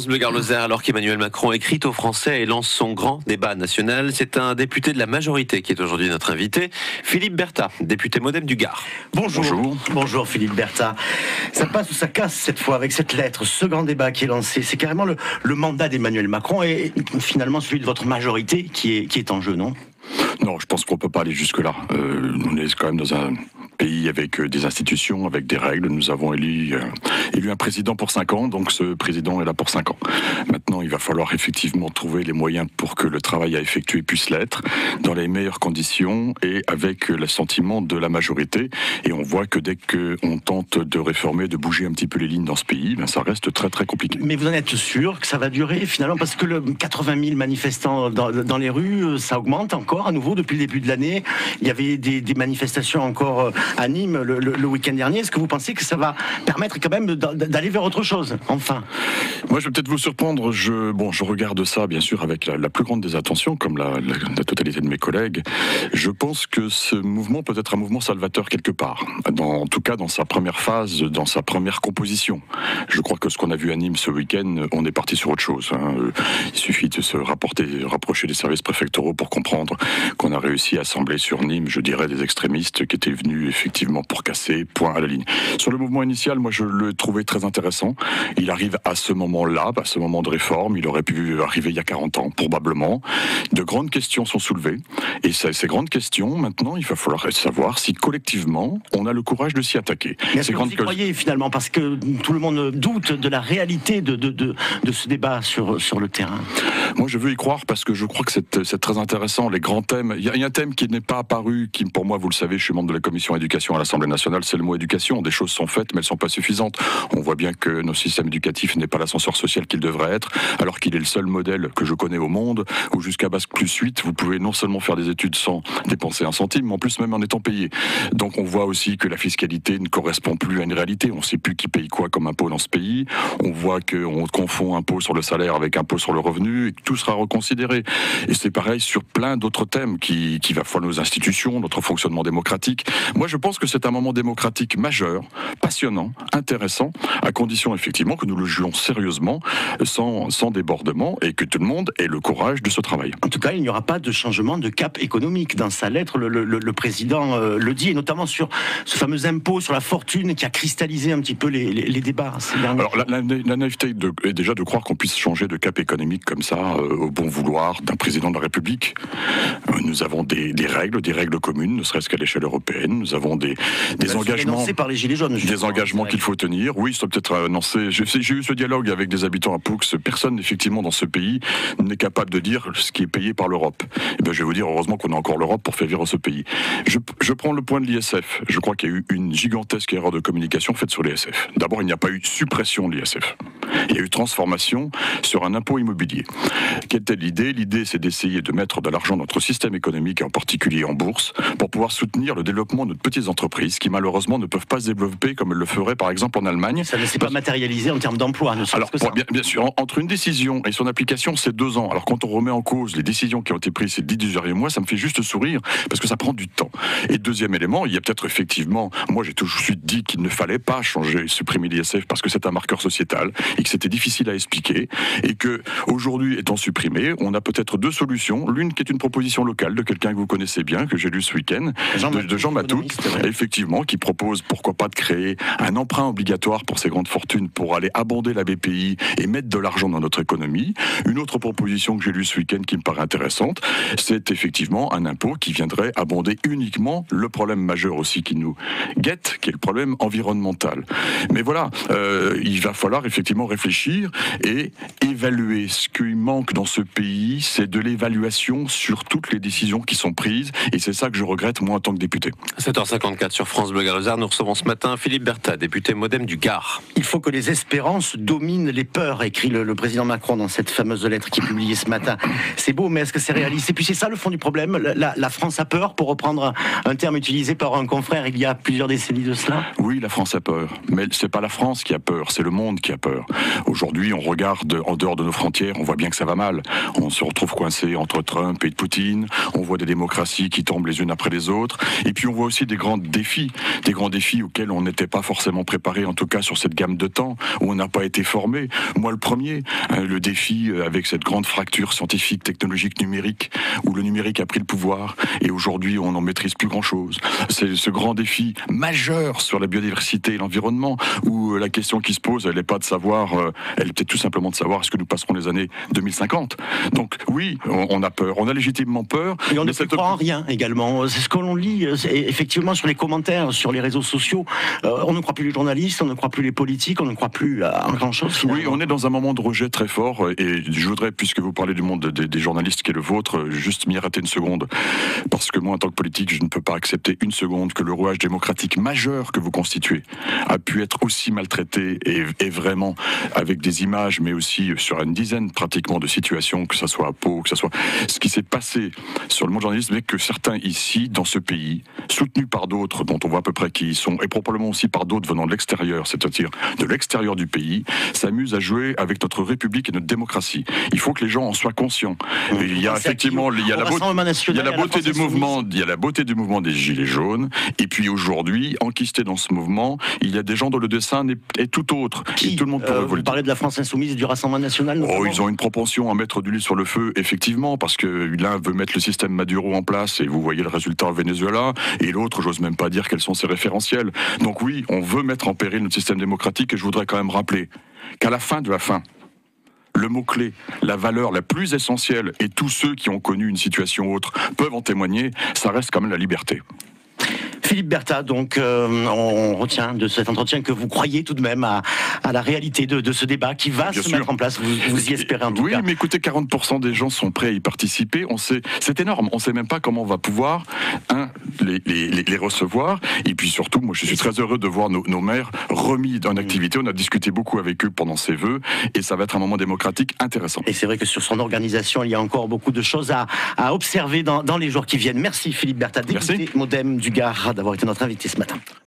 France Bleu Gard-Lozère, alors qu'Emmanuel Macron écrit aux Français et lance son grand débat national. C'est un député de la majorité qui est aujourd'hui notre invité, Philippe Berta, député Modem du Gard. Bonjour. Bonjour Philippe Berta. Ça passe ou ça casse cette fois avec cette lettre, ce grand débat qui est lancé. C'est carrément le mandat d'Emmanuel Macron et finalement celui de votre majorité qui est en jeu, non ? Non, je pense qu'on ne peut pas aller jusque-là. On est quand même dans un pays avec des institutions, avec des règles. Nous avons élu un président pour 5 ans, donc ce président est là pour 5 ans. Maintenant, il va falloir effectivement trouver les moyens pour que le travail à effectuer puisse l'être, dans les meilleures conditions et avec l'assentiment de la majorité. Et on voit que dès qu'on tente de réformer, de bouger un petit peu les lignes dans ce pays, ben ça reste très très compliqué. Mais vous en êtes sûr que ça va durer finalement ? Parce que le 80 000 manifestants dans les rues, ça augmente encore à nouveau depuis le début de l'année. Il y avait des manifestations encore à Nîmes le week-end dernier. Est-ce que vous pensez que ça va permettre quand même d'aller vers autre chose, enfin ? Moi, je vais peut-être vous surprendre. Je regarde ça, bien sûr, avec la plus grande des attentions, comme la totalité de mes collègues. Je pense que ce mouvement peut être un mouvement salvateur quelque part. En tout cas, dans sa première phase, dans sa première composition. Je crois que ce qu'on a vu à Nîmes ce week-end, on est parti sur autre chose. Il suffit de se rapprocher des services préfectoraux pour comprendre qu'on a réussi à assembler sur Nîmes, je dirais, des extrémistes qui étaient venus effectivement pour casser, point à la ligne. Sur le mouvement initial, moi je le trouvais très intéressant. Il arrive à ce moment-là, à ce moment de réforme, il aurait pu arriver il y a 40 ans, probablement. De grandes questions sont soulevées, et ces grandes questions, maintenant, il va falloir savoir si collectivement, on a le courage de s'y attaquer. Mais est-ce que vous y croyez finalement, parce que tout le monde doute de la réalité de ce débat sur le terrain ? Moi je veux y croire parce que je crois que c'est très intéressant, les grands thèmes. Il y a un thème qui n'est pas apparu, qui pour moi, vous le savez, je suis membre de la commission éducation à l'Assemblée nationale, c'est le mot éducation. Des choses sont faites, mais elles ne sont pas suffisantes. On voit bien que notre système éducatif n'est pas l'ascenseur social qu'il devrait être, alors qu'il est le seul modèle que je connais au monde, où jusqu'à Bac plus 8, vous pouvez non seulement faire des études sans dépenser un centime, mais en plus même en étant payé. Donc on voit aussi que la fiscalité ne correspond plus à une réalité. On ne sait plus qui paye quoi comme impôt dans ce pays. On voit qu'on confond impôt sur le salaire avec impôt sur le revenu, et que tout sera reconsidéré. Et c'est pareil sur plein d'autres thèmes qui va falloir nos institutions, notre fonctionnement démocratique. Moi, je pense que c'est un moment démocratique majeur, passionnant, intéressant, à condition effectivement que nous le jouions sérieusement, sans débordement, et que tout le monde ait le courage de ce travail. En tout cas, il n'y aura pas de changement de cap économique. Dans sa lettre, le président le dit, et notamment sur ce fameux impôt sur la fortune qui a cristallisé un petit peu les débats ces derniers jours. Alors, la naïveté est déjà de croire qu'on puisse changer de cap économique comme ça, au bon vouloir d'un président de la République. Nous avons des règles communes, ne serait-ce qu'à l'échelle européenne. Nous avons des engagements par les Gilets jaunes, des engagements qu'il faut tenir. Oui, ça peut être annoncé. J'ai eu ce dialogue avec des habitants à Poux. Personne, effectivement, dans ce pays n'est capable de dire ce qui est payé par l'Europe. Et bien, je vais vous dire, heureusement qu'on a encore l'Europe pour faire vivre ce pays. Je prends le point de l'ISF. Je crois qu'il y a eu une gigantesque erreur de communication faite sur l'ISF. D'abord, il n'y a pas eu suppression de l'ISF. Il y a eu transformation sur un impôt immobilier. Quelle était l'idée ? L'idée, c'est d'essayer de mettre de l'argent dans notre système économique, en particulier en bourse, pour pouvoir soutenir le développement de petites entreprises qui, malheureusement, ne peuvent pas se développer comme elles le feraient, par exemple, en Allemagne. Ça ne s'est pas matérialisé en termes d'emploi, ne serait-ce que ça. Bien sûr, entre une décision et son application, c'est 2 ans. Alors, quand on remet en cause les décisions qui ont été prises ces 10 derniers mois, ça me fait juste sourire, parce que ça prend du temps. Et deuxième élément, il y a peut-être effectivement, moi j'ai toujours dit qu'il ne fallait pas supprimer l'ISF, parce que c'est un marqueur sociétal, et que c'était difficile à expliquer, et que aujourd'hui, étant supprimé, on a peut-être 2 solutions. L'une qui est une proposition locale de quelqu'un que vous connaissez bien, que j'ai lu ce week-end, de Jean Matout, effectivement, qui propose, pourquoi pas, de créer un emprunt obligatoire pour ces grandes fortunes, pour aller abonder la BPI et mettre de l'argent dans notre économie. Une autre proposition que j'ai lue ce week-end qui me paraît intéressante, c'est effectivement un impôt qui viendrait abonder uniquement le problème majeur aussi qui nous guette, qui est le problème environnemental. Mais voilà, il va falloir effectivement réfléchir et évaluer. Ce qui manque dans ce pays, c'est de l'évaluation sur toutes les décisions qui sont prises, et c'est ça que je regrette, moi, en tant que député. 7h54 sur France Bleu Gard-Lozère, nous recevons ce matin Philippe Berta, député Modem du Gard. Il faut que les espérances dominent les peurs, écrit le président Macron dans cette fameuse lettre qui est publiée ce matin. C'est beau, mais est-ce que c'est réaliste ? Et puis c'est ça le fond du problème, la France a peur, pour reprendre un terme utilisé par un confrère il y a plusieurs décennies de cela. Oui, la France a peur, mais c'est pas la France qui a peur, c'est le monde qui a peur. Aujourd'hui, on regarde en dehors de nos frontières, on voit bien que ça va mal. On se retrouve coincé entre Trump et Poutine, on voit des démocraties qui tombent les unes après les autres, et puis on voit aussi des grands défis auxquels on n'était pas forcément préparé, en tout cas sur cette gamme de temps, où on n'a pas été formé. Moi, le premier, le défi avec cette grande fracture scientifique, technologique, numérique, où le numérique a pris le pouvoir, et aujourd'hui, on n'en maîtrise plus grand-chose. C'est ce grand défi majeur sur la biodiversité et l'environnement, où la question qui se pose, elle n'est pas de savoir, elle est peut-être tout simplement de savoir est-ce que nous passerons les années 2050. Donc oui, on a peur, on a légitimement peur. Et on ne peut croire en rien également. C'est ce que l'on lit effectivement sur les commentaires, sur les réseaux sociaux. On ne croit plus les journalistes, on ne croit plus les politiques, on ne croit plus à grand-chose finalement. Oui, on est dans un moment de rejet très fort, et je voudrais, puisque vous parlez du monde des journalistes qui est le vôtre, juste m'y arrêter une seconde, parce que moi, en tant que politique, je ne peux pas accepter une seconde que le rouage démocratique majeur que vous constituez a pu être aussi maltraité, et vraiment avec des images, mais aussi sur une dizaine pratiquement de situations, que ça soit à Pau, que ça soit ce qui s'est passé sur le monde journaliste, mais que certains ici, dans ce pays, soutenus par d'autres, dont on voit à peu près qui ils sont, et probablement aussi par d'autres venant de l'extérieur, c'est-à-dire de l'extérieur du pays, s'amusent à jouer avec notre République et notre démocratie. Il faut que les gens en soient conscients. Il y a effectivement, il y a la beauté du mouvement, il y a la beauté du mouvement des Gilets jaunes, et puis aujourd'hui, enquisté dans ce mouvement, il y a des gens dont le dessin est tout autre. Et tout le monde pourrait vous le parlez de la France Insoumise et du Rassemblement National notamment. Oh, ils ont une propension à mettre de l'huile sur le feu, effectivement, parce que l'un veut mettre le système Maduro en place, et vous voyez le résultat au Venezuela, et l'autre, j'ose même pas dire quels sont ses référentiels. Donc oui, on veut mettre en péril notre système démocratique, et je voudrais quand même rappeler qu'à la fin de la fin, le mot-clé, la valeur la plus essentielle, et tous ceux qui ont connu une situation autre peuvent en témoigner, ça reste quand même la liberté. Philippe Berta, donc on retient de cet entretien que vous croyez tout de même à la réalité de ce débat qui va se mettre en place. Vous y espérez en tout cas. Oui, mais écoutez, 40% des gens sont prêts à y participer. C'est énorme. On ne sait même pas comment on va pouvoir les recevoir. Et puis surtout, moi, je suis très heureux de voir nos maires remis en activité. On a discuté beaucoup avec eux pendant ces vœux, et ça va être un moment démocratique intéressant. Et c'est vrai que sur son organisation, il y a encore beaucoup de choses à observer dans les jours qui viennent. Merci Philippe Berta, député MoDem du Gard, d'avoir été notre invité ce matin.